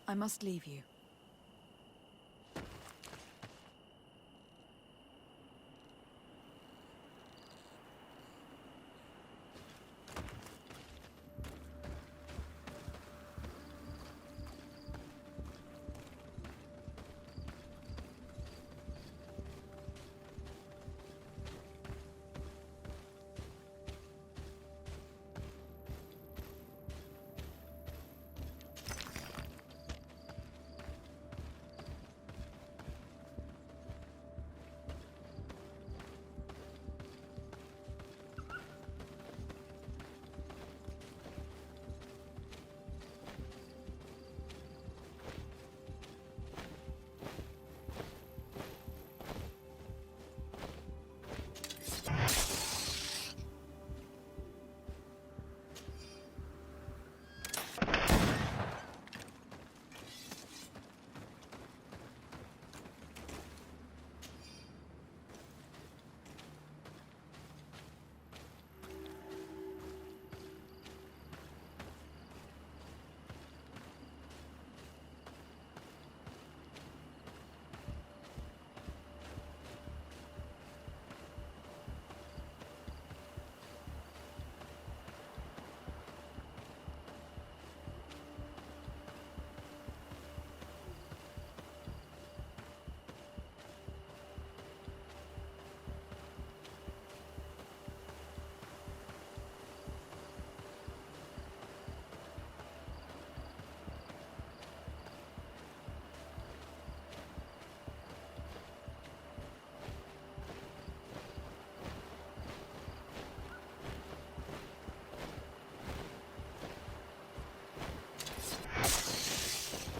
I must leave you.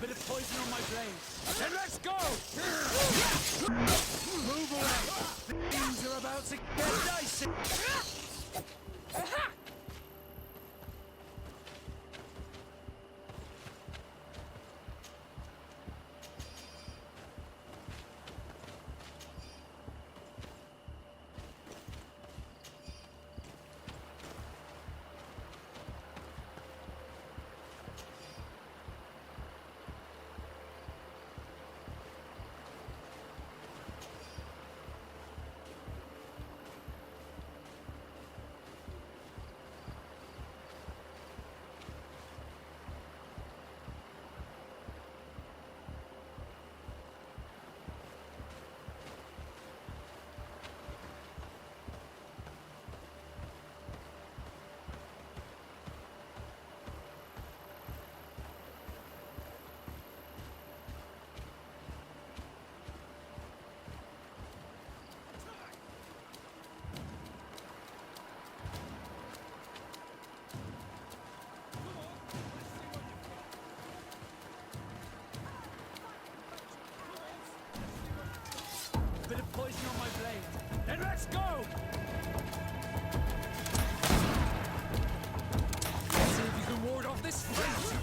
Bit of poison on my blade. Then let's go! Move away! Things are about to get dicey! Bit of poison on my blade. Then let's go! Let's see if you can ward off this fate!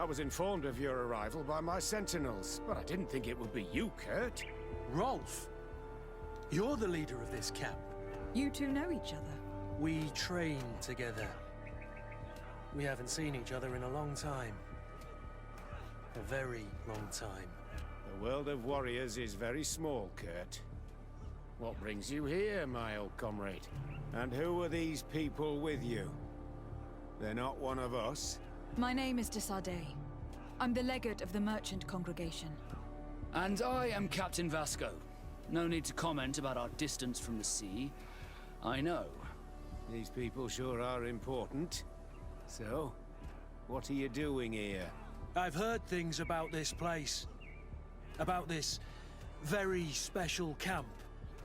was informed of your arrival by my sentinels, but I didn't think it would be you, Kurt. Rolf, you're the leader of this camp. You two know each other? We train together. We haven't seen each other in a long time. A very long time. The world of warriors is very small, Kurt. What brings you here, my old comrade? And who are these people with you? They're not one of us? My name is Desardet. I'm the legate of the merchant congregation. And I am Captain Vasco. No need to comment about our distance from the sea. I know. These people sure are important. So, what are you doing here? I've heard things about this place. About this very special camp.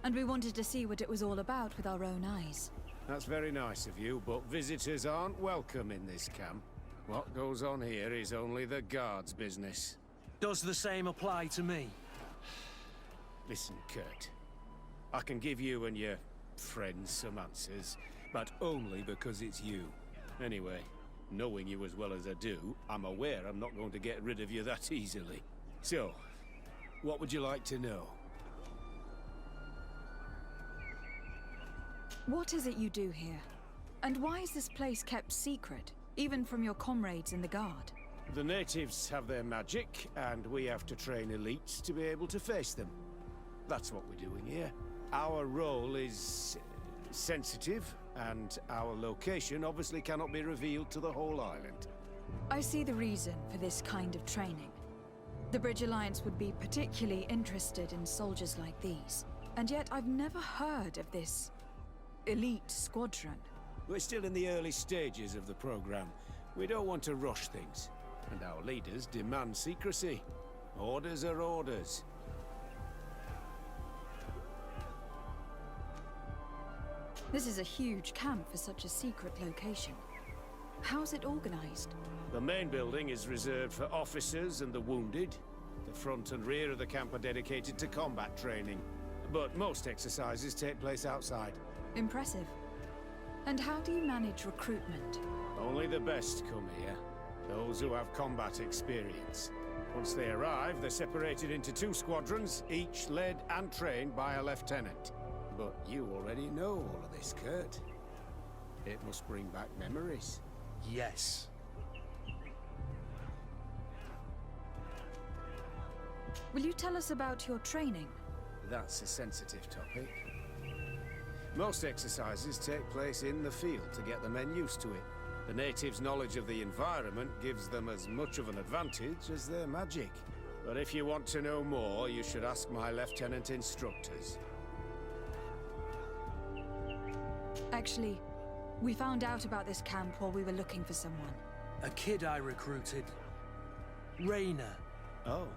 And we wanted to see what it was all about with our own eyes. That's very nice of you, but visitors aren't welcome in this camp. What goes on here is only the guards' business. Does the same apply to me? Listen, Kurt. I can give you and your friends some answers, but only because it's you. Anyway, knowing you as well as I do, I'm aware I'm not going to get rid of you that easily. So, what would you like to know? What is it you do here? And why is this place kept secret, even from your comrades in the guard? The natives have their magic, and we have to train elites to be able to face them. That's what we're doing here. Our role is sensitive, and our location obviously cannot be revealed to the whole island. I see the reason for this kind of training. The Bridge Alliance would be particularly interested in soldiers like these. And yet I've never heard of this elite squadron. We're still in the early stages of the program. We don't want to rush things. And our leaders demand secrecy. Orders are orders. This is a huge camp for such a secret location. How's it organized? The main building is reserved for officers and the wounded. The front and rear of the camp are dedicated to combat training. But most exercises take place outside. Impressive. And how do you manage recruitment? Only the best come here. Those who have combat experience. Once they arrive, they're separated into 2 squadrons, each led and trained by a lieutenant. But you already know all of this, Kurt. It must bring back memories. Yes. Will you tell us about your training? That's a sensitive topic. Most exercises take place in the field to get the men used to it. The natives' knowledge of the environment gives them as much of an advantage as their magic. But if you want to know more, you should ask my lieutenant instructors. Actually, we found out about this camp while we were looking for someone. A kid I recruited. Rainer. Oh.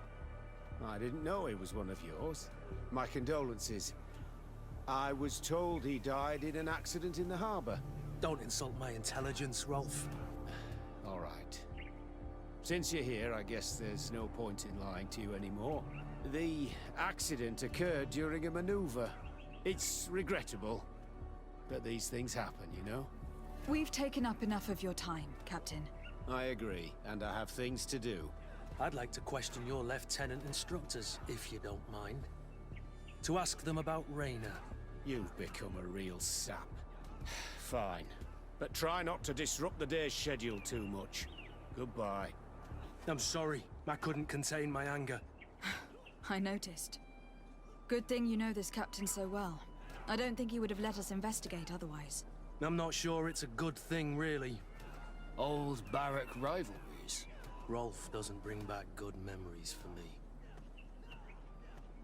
I didn't know he was one of yours. My condolences. I was told he died in an accident in the harbor. Don't insult my intelligence, Rolf. All right. Since you're here, I guess there's no point in lying to you anymore. The accident occurred during a maneuver. It's regrettable, but these things happen, you know? We've taken up enough of your time, Captain. I agree, and I have things to do. I'd like to question your lieutenant instructors, if you don't mind. To ask them about Rainer. You've become a real sap. Fine. But try not to disrupt the day's schedule too much. Goodbye. I'm sorry. I couldn't contain my anger. I noticed. Good thing you know this captain so well. I don't think he would have let us investigate otherwise. I'm not sure it's a good thing, really. Old barrack rivalries. Rolf doesn't bring back good memories for me.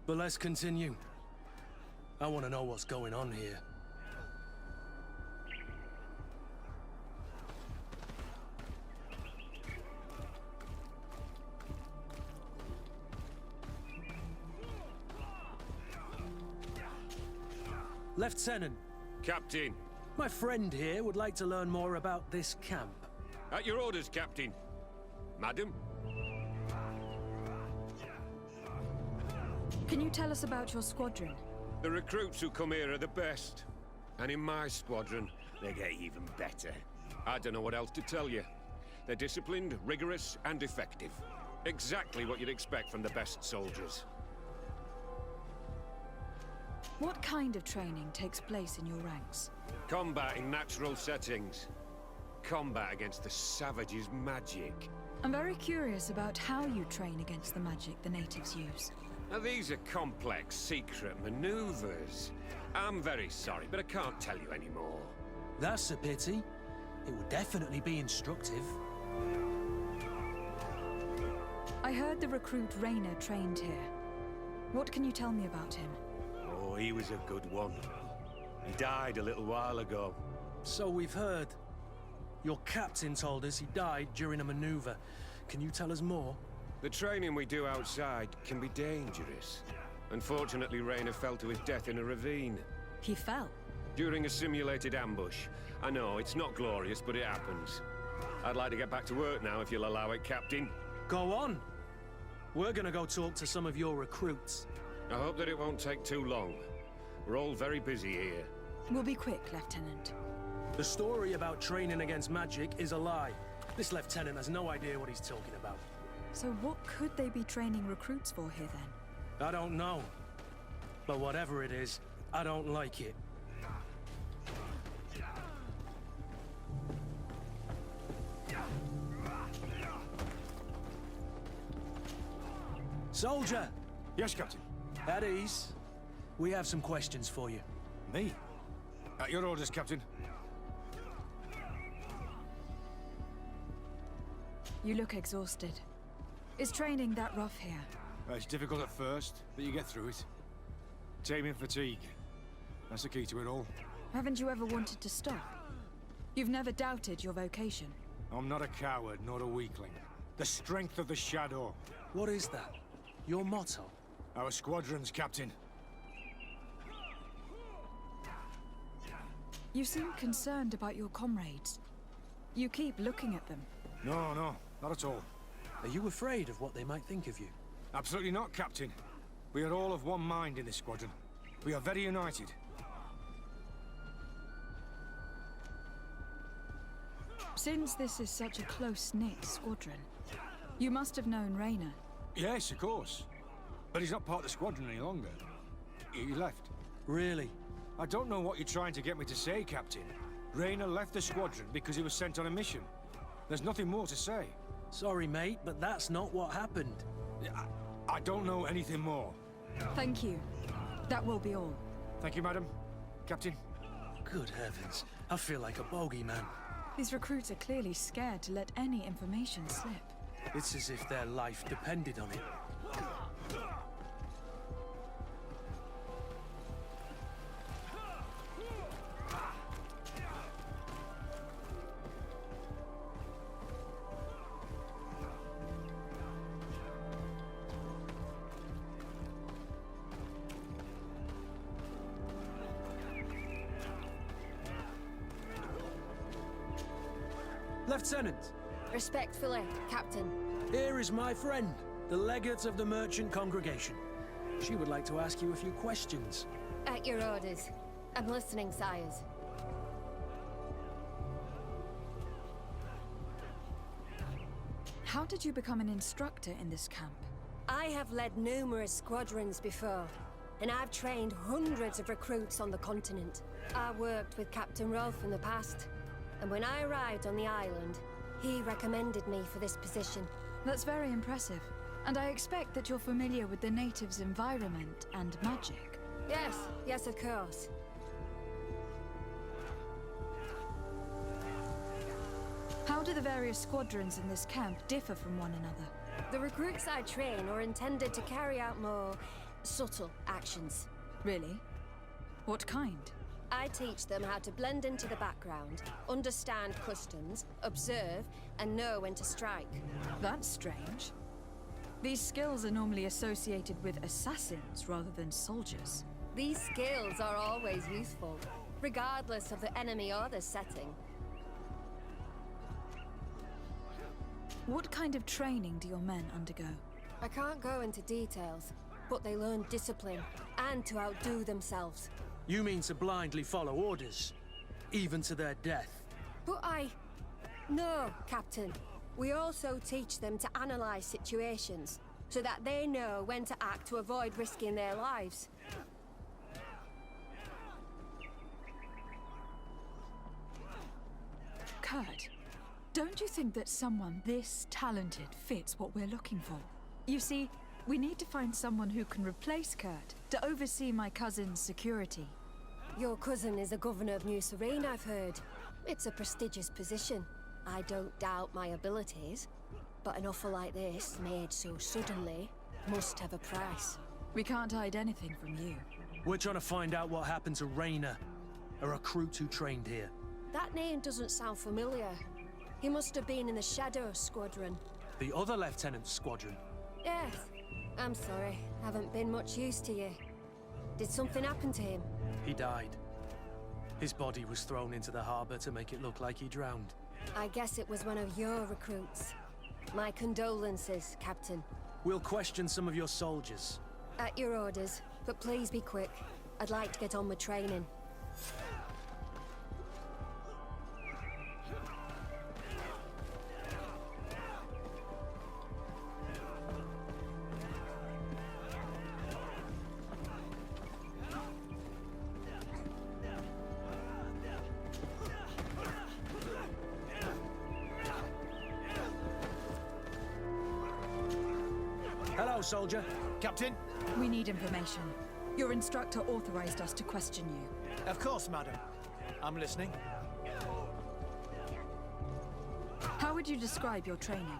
But let's continue. I want to know what's going on here. Lieutenant. Captain. My friend here would like to learn more about this camp. At your orders, Captain. Madam? Can you tell us about your squadron? The recruits who come here are the best. And in my squadron, they get even better. I don't know what else to tell you. They're disciplined, rigorous, and effective. Exactly what you'd expect from the best soldiers. What kind of training takes place in your ranks? Combat in natural settings. Combat against the savages' magic. I'm very curious about how you train against the magic the natives use. Now, these are complex, secret maneuvers. I'm very sorry, but I can't tell you anymore. That's a pity. It would definitely be instructive. I heard the recruit Rainer trained here. What can you tell me about him? Oh, he was a good one. He died a little while ago. So we've heard. Your captain told us he died during a maneuver. Can you tell us more? The training we do outside can be dangerous. Unfortunately, Rainer fell to his death in a ravine. He fell. During a simulated ambush. I know, it's not glorious, but it happens. I'd like to get back to work now, if you'll allow it, Captain. Go on. We're gonna go talk to some of your recruits. I hope that it won't take too long. We're all very busy here. We'll be quick, Lieutenant. The story about training against magic is a lie. This lieutenant has no idea what he's talking about. So what could they be training recruits for here then? I don't know. But whatever it is, I don't like it. Soldier! Yes, Captain. At ease. We have some questions for you. Me? At your orders, Captain. You look exhausted. Is training that rough here? It's difficult at first, but you get through it. Taming fatigue. That's the key to it all. Haven't you ever wanted to stop? You've never doubted your vocation. I'm not a coward, nor a weakling. The strength of the shadow. What is that? Your motto? Our squadrons, Captain. You seem concerned about your comrades. You keep looking at them. No, not at all. Are you afraid of what they might think of you? Absolutely not, Captain. We are all of one mind in this squadron. We are very united. Since this is such a close-knit squadron, you must have known Rainer. Yes, of course. But he's not part of the squadron any longer. He left. Really? I don't know what you're trying to get me to say, Captain. Rainer left the squadron because he was sent on a mission. There's nothing more to say. Sorry, mate, but that's not what happened. I don't know anything more. Thank you. That will be all. Thank you, madam. Captain. Good heavens. I feel like a bogeyman. These recruits are clearly scared to let any information slip. It's as if their life depended on it. Lieutenant, Respectfully, Captain. here is my friend, the legate of the merchant congregation. She would like to ask you a few questions. At your orders. I'm listening, sires. How did you become an instructor in this camp? I have led numerous squadrons before, and I've trained hundreds of recruits on the continent. I worked with Captain Rolf in the past, and when I arrived on the island, he recommended me for this position. That's very impressive. And I expect that you're familiar with the natives' environment and magic. Yes, of course. How do the various squadrons in this camp differ from one another? The recruits I train are intended to carry out more subtle actions. Really? What kind? I teach them how to blend into the background, understand customs, observe, and know when to strike. That's strange. These skills are normally associated with assassins rather than soldiers. These skills are always useful, regardless of the enemy or the setting. What kind of training do your men undergo? I can't go into details, but they learn discipline and to outdo themselves. You mean to blindly follow orders, even to their death? But No, Captain. We also teach them to analyze situations, so that they know when to act to avoid risking their lives. Kurt, don't you think that someone this talented fits what we're looking for? You see, we need to find someone who can replace Kurt to oversee my cousin's security. Your cousin is the governor of New Serene, I've heard. It's a prestigious position. I don't doubt my abilities, but an offer like this, made so suddenly, must have a price. We can't hide anything from you. We're trying to find out what happened to Rainer, a recruit who trained here. That name doesn't sound familiar. He must have been in the Shadow Squadron. The other lieutenant's squadron. Yes. I'm sorry. Haven't been much use to you. Did something happen to him? He died. His body was thrown into the harbor to make it look like he drowned. I guess it was one of your recruits. My condolences, Captain. We'll question some of your soldiers. At your orders, but please be quick. I'd like to get on with training. Hello, soldier. Captain? We need information. Your instructor authorized us to question you. Of course, madam. I'm listening. How would you describe your training?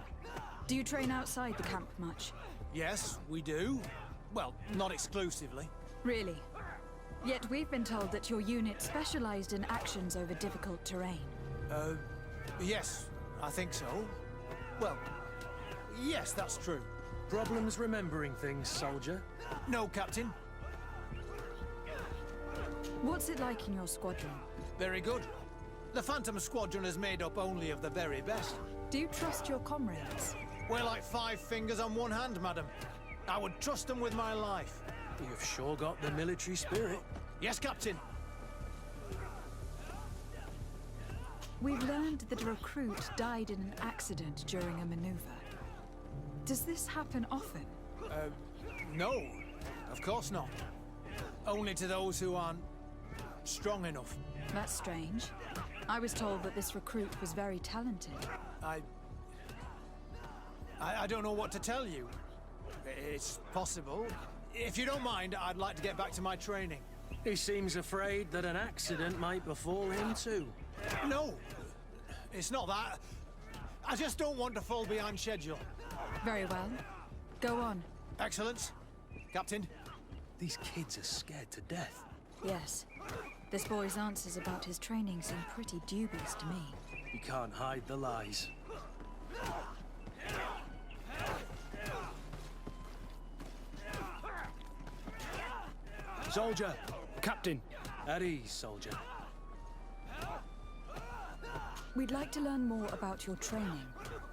Do you train outside the camp much? Yes, we do. Well, not exclusively. Really? Yet we've been told that your unit specialized in actions over difficult terrain. Yes, I think so. Well, yes, that's true. Problems remembering things, soldier? No, Captain. What's it like in your squadron? Very good. The Phantom Squadron is made up only of the very best. Do you trust your comrades? We're like 5 fingers on one hand, madam. I would trust them with my life. You've sure got the military spirit. Yes, Captain. We've learned that a recruit died in an accident during a maneuver. Does this happen often? No. Of course not. Only to those who aren't strong enough. That's strange. I was told that this recruit was very talented. I don't know what to tell you. It's possible. If you don't mind, I'd like to get back to my training. He seems afraid that an accident might befall him too. No, it's not that. I just don't want to fall behind schedule. Very well. Go on. Excellence. Captain. These kids are scared to death. Yes. This boy's answers about his training seem pretty dubious to me. You can't hide the lies. Soldier! Captain, At ease, soldier. We'd like to learn more about your training.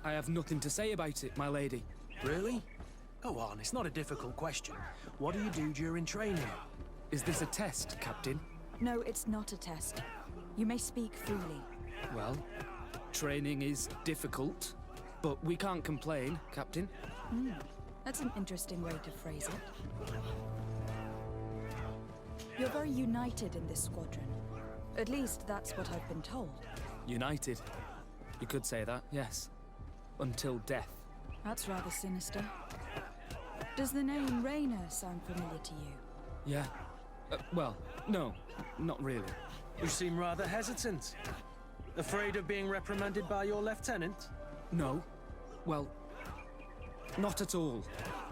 I have nothing to say about it, my lady. Really? Go on, it's not a difficult question. What do you do during training? Is this a test, Captain? No, it's not a test. You may speak freely. Well, training is difficult, but we can't complain, Captain. That's an interesting way to phrase it. You're very united in this squadron. At least that's what I've been told. United. You could say that, yes. Until death. That's rather sinister. Does the name Rainer sound familiar to you? Yeah. Well, no, not really. You seem rather hesitant. Afraid of being reprimanded by your lieutenant? No. Well, not at all.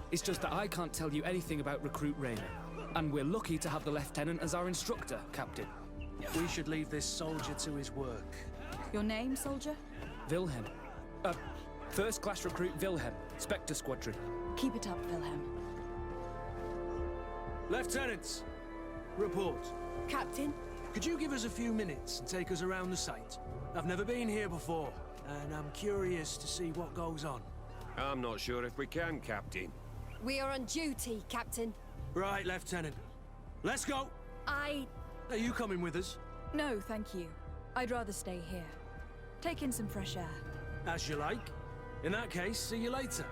It's just that I can't tell you anything about Recruit Rainer. And we're lucky to have the lieutenant as our instructor, Captain. We should leave this soldier to his work. Your name, soldier? Wilhelm. First class recruit Wilhelm, Spectre Squadron. Keep it up, Wilhelm. Lieutenants, report. Captain? Could you give us a few minutes and take us around the site? I've never been here before, and I'm curious to see what goes on. I'm not sure if we can, Captain. We are on duty, Captain. Right, Lieutenant. Let's go! Are you coming with us? No, thank you. I'd rather stay here. Take in some fresh air. As you like. In that case, see you later.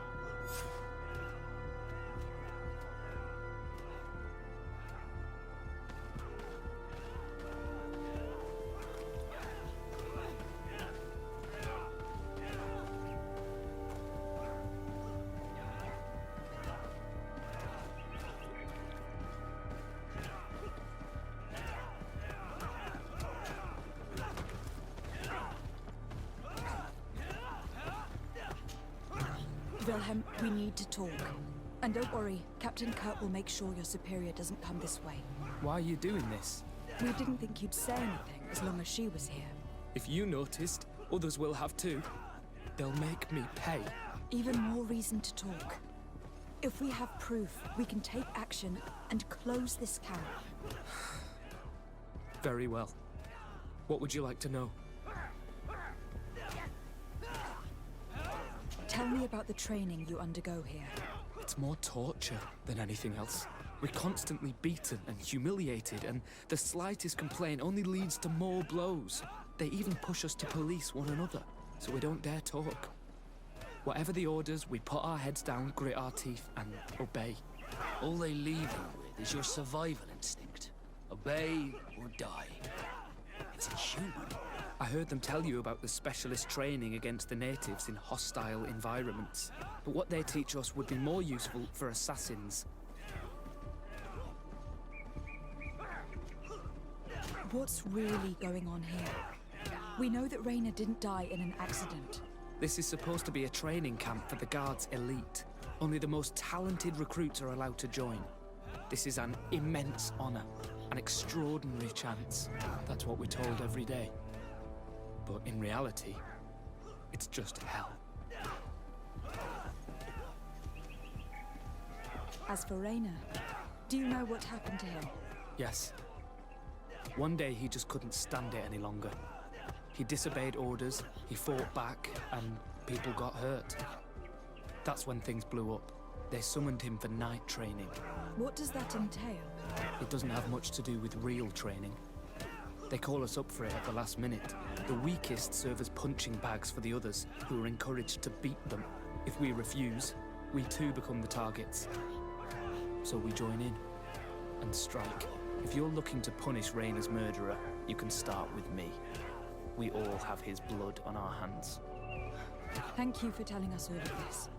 Wilhelm, we need to talk. And don't worry, Captain Kurt will make sure your superior doesn't come this way. Why are you doing this? We didn't think you'd say anything as long as she was here. If you noticed, others will have too. They'll make me pay. Even more reason to talk. If we have proof, we can take action and close this camp. Very well. What would you like to know? Tell me about the training you undergo here. It's more torture than anything else. We're constantly beaten and humiliated, and the slightest complaint only leads to more blows. They even push us to police one another, so we don't dare talk. Whatever the orders, we put our heads down, grit our teeth, and obey. All they leave you with is your survival instinct. Obey or die. It's inhuman. I heard them tell you about the specialist training against the natives in hostile environments. But what they teach us would be more useful for assassins. What's really going on here? We know that Raina didn't die in an accident. This is supposed to be a training camp for the Guard's elite. Only the most talented recruits are allowed to join. This is an immense honor, an extraordinary chance. That's what we're told every day. But in reality, it's just hell. As for Raina, do you know what happened to him? Yes. One day he just couldn't stand it any longer. He disobeyed orders, he fought back, and people got hurt. That's when things blew up. They summoned him for night training. What does that entail? It doesn't have much to do with real training. They call us up for it at the last minute. The weakest serve as punching bags for the others, who are encouraged to beat them. If we refuse, we too become the targets. So we join in and strike. If you're looking to punish Raina's murderer, you can start with me. We all have his blood on our hands. Thank you for telling us all of this.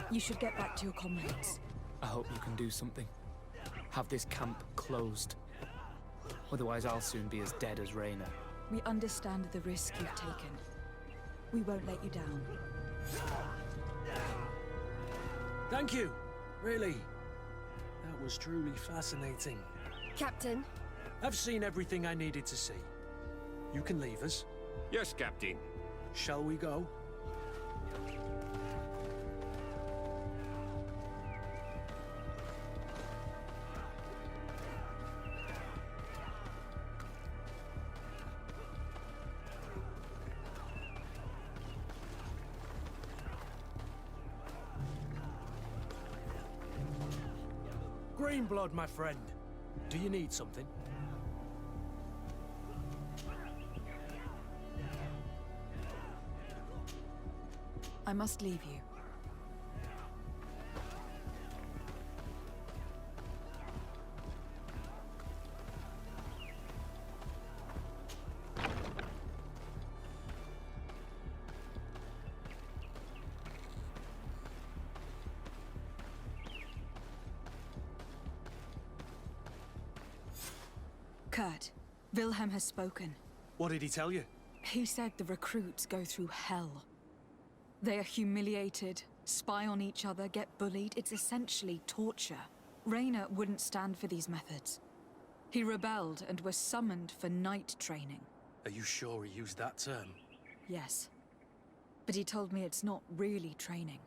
You should get back to your comrades. I hope you can do something. Have this camp closed. Otherwise, I'll soon be as dead as Raina. We understand the risk you've taken. We won't let you down. Thank you. Really. That was truly fascinating. Captain, I've seen everything I needed to see. You can leave us. Yes, Captain. Shall we go? Green blood, my friend. Do you need something? I must leave you. Kurt, Wilhelm has spoken. What did he tell you? He said the recruits go through hell. They are humiliated, spy on each other, get bullied. It's essentially torture. Raina wouldn't stand for these methods. He rebelled and was summoned for night training. Are you sure he used that term? Yes. But he told me it's not really training.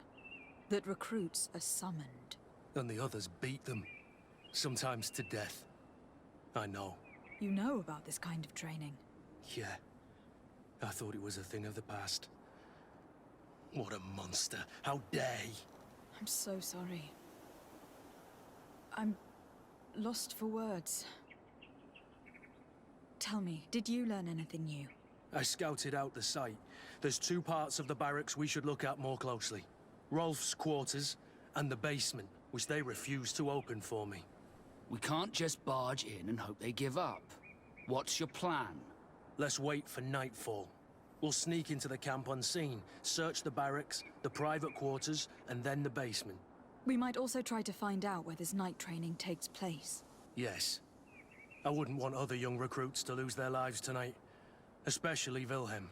That recruits are summoned. And the others beat them. Sometimes to death. I know. You know about this kind of training? Yeah. I thought it was a thing of the past. What a monster. How dare he? I'm so sorry. I'm lost for words. Tell me, did you learn anything new? I scouted out the site. There's two parts of the barracks we should look at more closely. Rolf's quarters and the basement, which they refuse to open for me. We can't just barge in and hope they give up. What's your plan? Let's wait for nightfall. We'll sneak into the camp unseen, search the barracks, the private quarters, and then the basement. We might also try to find out where this night training takes place. Yes. I wouldn't want other young recruits to lose their lives tonight. Especially Wilhelm.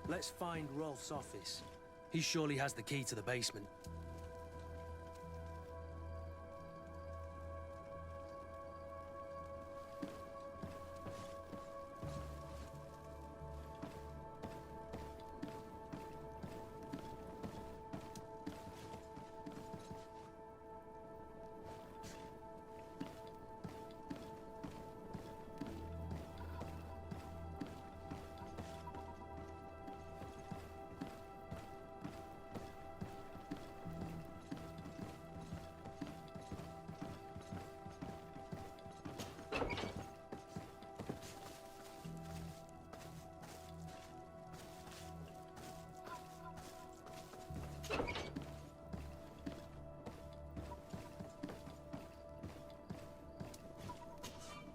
Let's find Rolf's office. He surely has the key to the basement.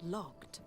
Locked.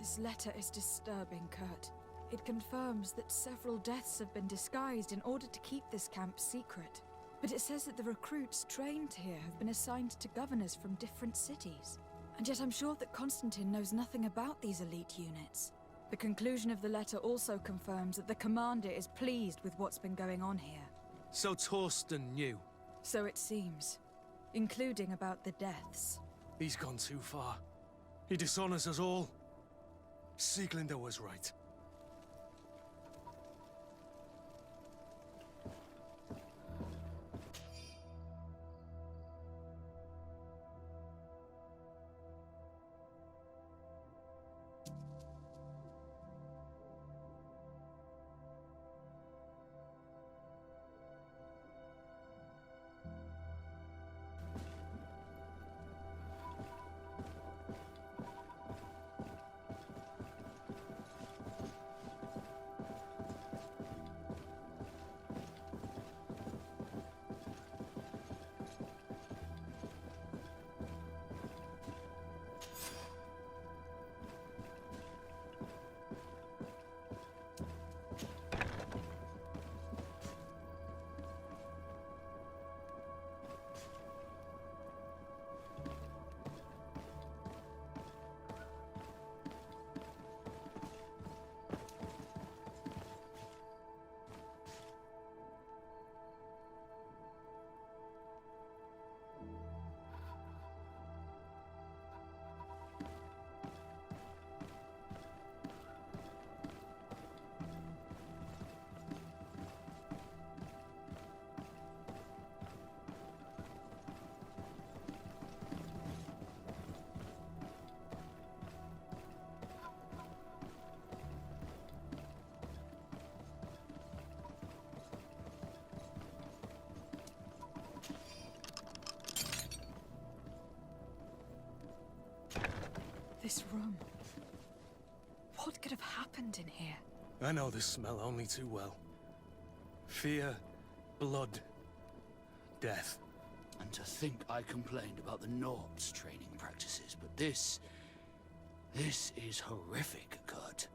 This letter is disturbing, Kurt. It confirms that several deaths have been disguised in order to keep this camp secret. But it says that the recruits trained here have been assigned to governors from different cities. And yet I'm sure that Constantine knows nothing about these elite units. The conclusion of the letter also confirms that the commander is pleased with what's been going on here. So Torsten knew. So it seems. Including about the deaths. He's gone too far. He dishonors us all. Sieglinde was right. This room. What could have happened in here? I know this smell only too well. Fear, blood, death. And to think I complained about the Nords' training practices, but this is horrific, Kurt.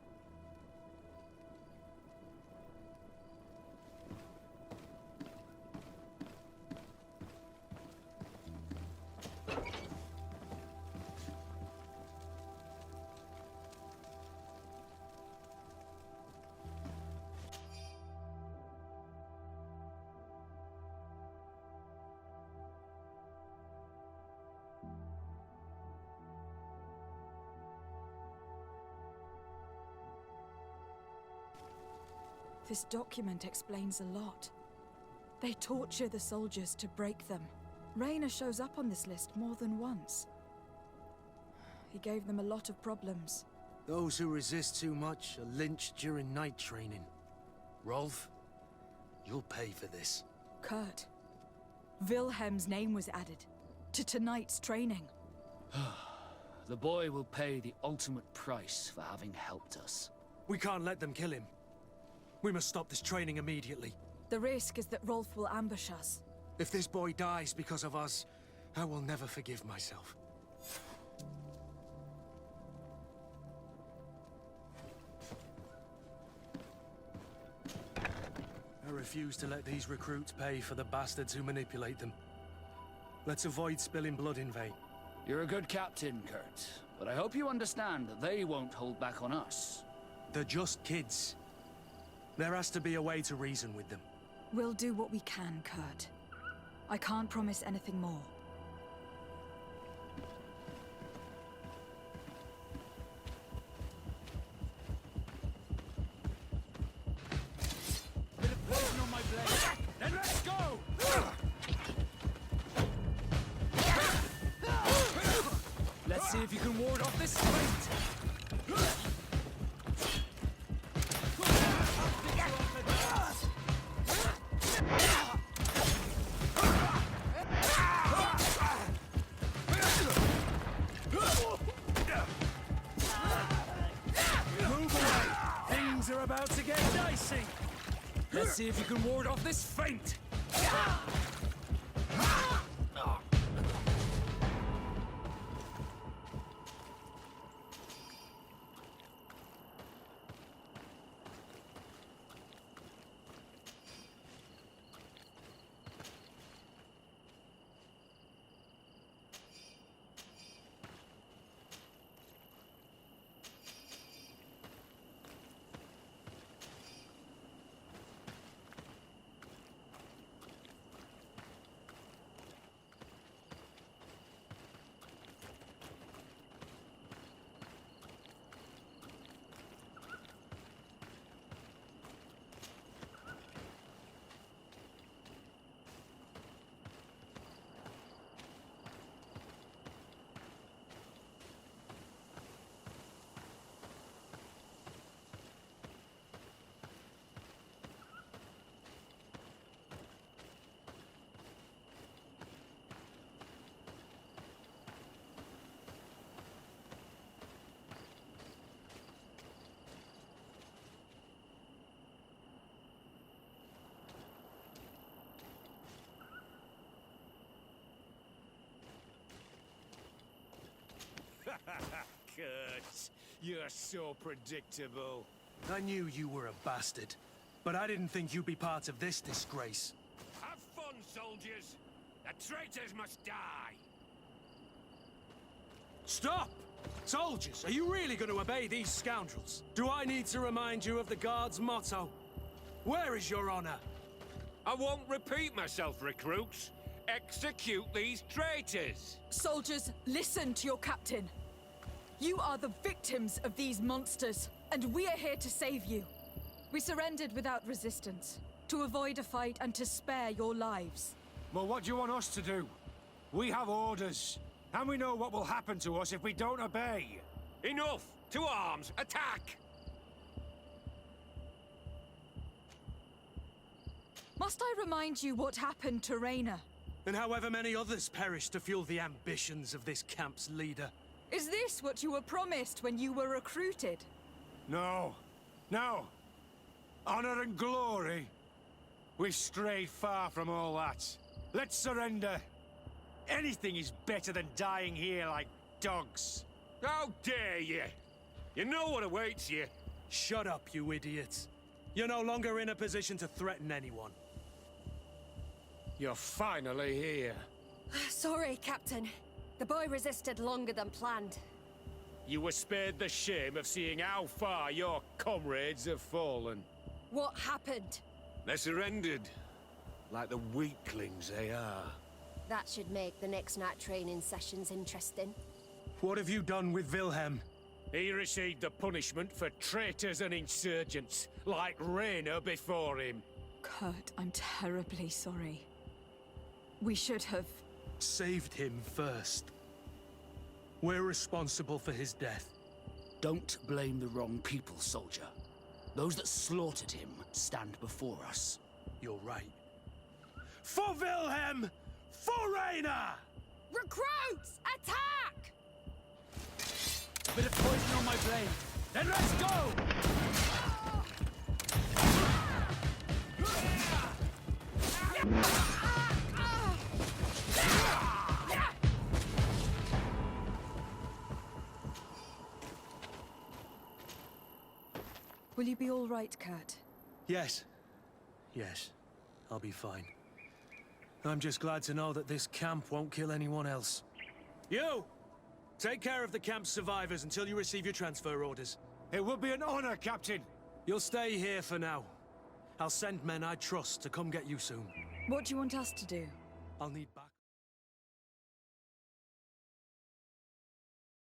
This document explains a lot. They torture the soldiers to break them. Rayner shows up on this list more than once. He gave them a lot of problems. Those who resist too much are lynched during night training. Rolf, you'll pay for this. Kurt, Wilhelm's name was added to tonight's training. The boy will pay the ultimate price for having helped us. We can't let them kill him. We must stop this training immediately. The risk is that Rolf will ambush us. If this boy dies because of us, I will never forgive myself. I refuse to let these recruits pay for the bastards who manipulate them. Let's avoid spilling blood in vain. You're a good captain, Kurt, but I hope you understand that they won't hold back on us. They're just kids. There has to be a way to reason with them. We'll do what we can, Kurt. I can't promise anything more. Bit of poison on my blade. Then let's go! Let's see if you can ward off this fight. About to get dicey! Let's see if you can ward off this feint. Kurt, you're so predictable. I knew you were a bastard, but I didn't think you'd be part of this disgrace. Have fun, soldiers! The traitors must die! Stop! Soldiers, are you really going to obey these scoundrels? Do I need to remind you of the Guard's motto? Where is your honor? I won't repeat myself, recruits. Execute these traitors! Soldiers, listen to your captain. You are the victims of these monsters, and we are here to save you. We surrendered without resistance, to avoid a fight and to spare your lives. Well, what do you want us to do? We have orders, and we know what will happen to us if we don't obey. Enough! To arms! Attack! Must I remind you what happened to Rayner? And however many others perished to fuel the ambitions of this camp's leader. Is this what you were promised when you were recruited? No. No. Honor and glory. We've strayed far from all that. Let's surrender. Anything is better than dying here like dogs. How dare you? You know what awaits you. Shut up, you idiots. You're no longer in a position to threaten anyone. You're finally here. Sorry, Captain. The boy resisted longer than planned. You were spared the shame of seeing how far your comrades have fallen. What happened? They surrendered. Like the weaklings they are. That should make the next night training sessions interesting. What have you done with Wilhelm? He received the punishment for traitors and insurgents, like Rainer before him. Kurt, I'm terribly sorry. We should have... Saved him first. We're responsible for his death. Don't blame the wrong people, soldier. Those that slaughtered him stand before us. You're right. For Wilhelm! For Rainer! Recruits! Attack! Bit of poison on my blade. Then let's go! Will you be all right, Kurt? Yes. Yes. I'll be fine. I'm just glad to know that this camp won't kill anyone else. You! Take care of the camp's survivors until you receive your transfer orders. It will be an honor, Captain. You'll stay here for now. I'll send men I trust to come get you soon. What do you want us to do? I'll need back.